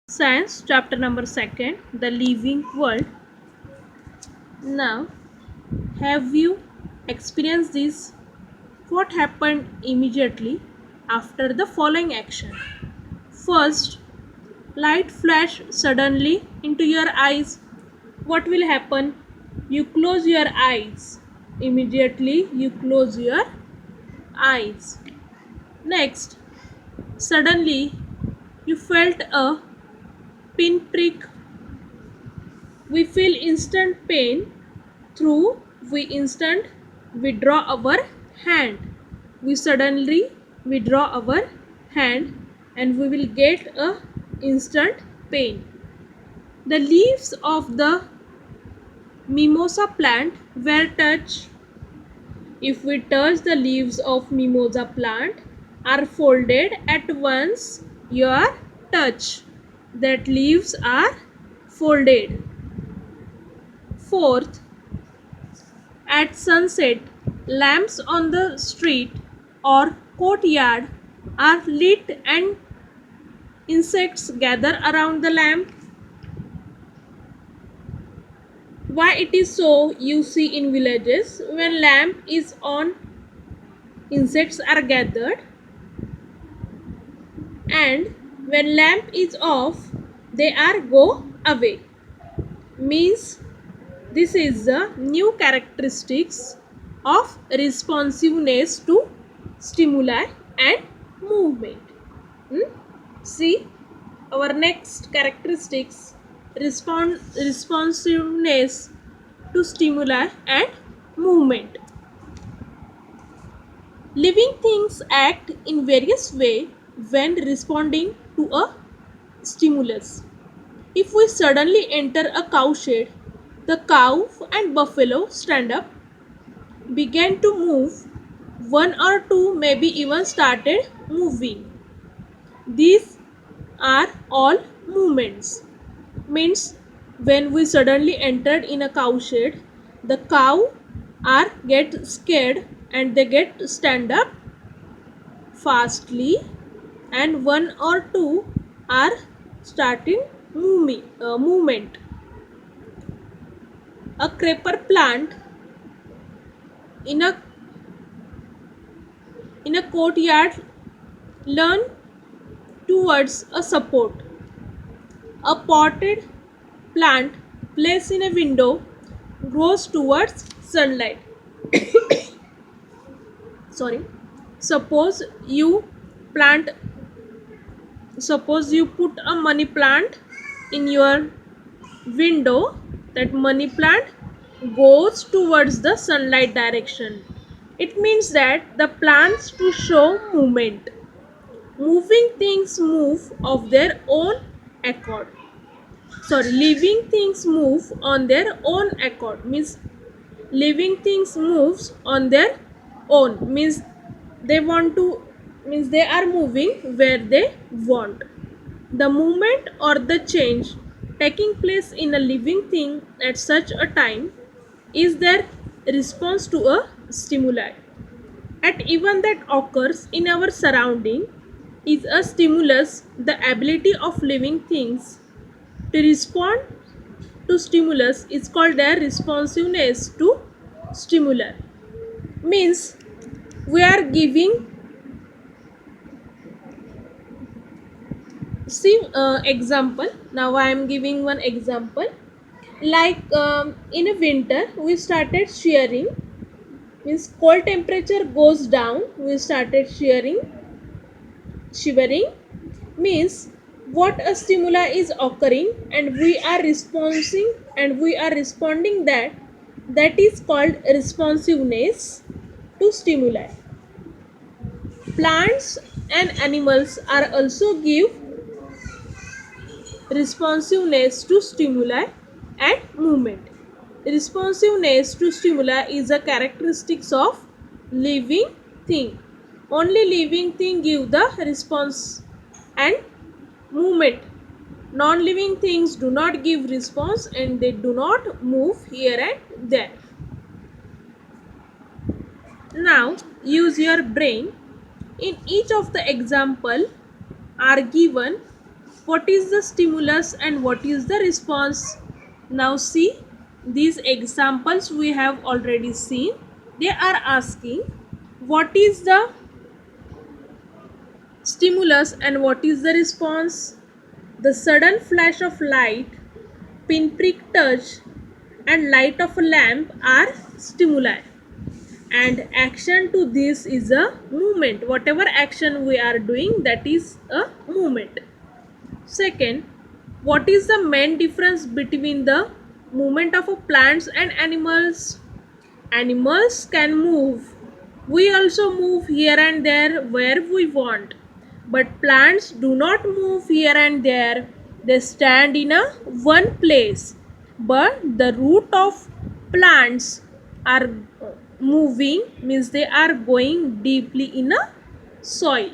Science chapter number 2, the living world. Now, have you experienced this? What happened immediately after the following action? First, light flash suddenly into your eyes. What will happen? You close your eyes. Immediately you close your eyes. Next, suddenly you felt a pinprick. We feel instant pain through we instant withdraw our hand. We suddenly withdraw our hand and we will get a instant pain. The leaves of the mimosa plant were touched. If we touch the leaves of mimosa plant are folded at once, your touch that leaves are folded. Fourth, at sunset, lamps on the street or courtyard are lit and insects gather around the lamp. Why it is so? You see in villages when lamp is on, insects are gathered, and when lamp is off, they are go away. Means this is the new characteristics of responsiveness to stimuli and movement. See our next characteristics, responsiveness to stimuli and movement. Living things act in various ways when responding to a stimulus. If we suddenly enter a cowshed, the cow and buffalo stand up, began to move, one or two maybe even started moving. These are all movements. Means when we suddenly entered in a cowshed, the cow are get scared and they get stand up fastly, and one or two are starting movement. A creeper plant in a courtyard lean towards a support. A potted plant placed in a window grows towards sunlight. Sorry. Suppose you plant suppose you put a money plant in your window, that money plant goes towards the sunlight direction. It means that the plants to show movement. Moving things move of their own accord. Sorry, living things move on their own accord. Means living things moves on their own. Means they want to, means they are moving where they want. The movement or the change taking place in a living thing at such a time is their response to a stimuli. At even that occurs in our surrounding is a stimulus. The ability of living things to respond to stimulus is called their responsiveness to stimuli. Means we are giving, see example. Now I am giving one example. Like in a winter we started shearing. Means cold temperature goes down, we started shivering. Means what a stimuli is occurring and we are responding, that is called responsiveness to stimuli. Plants and animals are also give responsiveness to stimuli and movement. Responsiveness to stimuli is a characteristics of living thing. Only living thing give the response and movement. Non-living things do not give response and they do not move here and there. Now use your brain. In each of the example are given what is the stimulus and what is the response? Now see, these examples we have already seen. They are asking what is the stimulus and what is the response. The sudden flash of light, pinprick touch, and light of a lamp are stimuli, and action to this is a movement. Whatever action we are doing, that is a movement. Second, what is the main difference between the movement of plants and animals? Animals can move. We also move here and there where we want. But plants do not move here and there. They stand in a one place. But the root of plants are moving, means they are going deeply in a soil.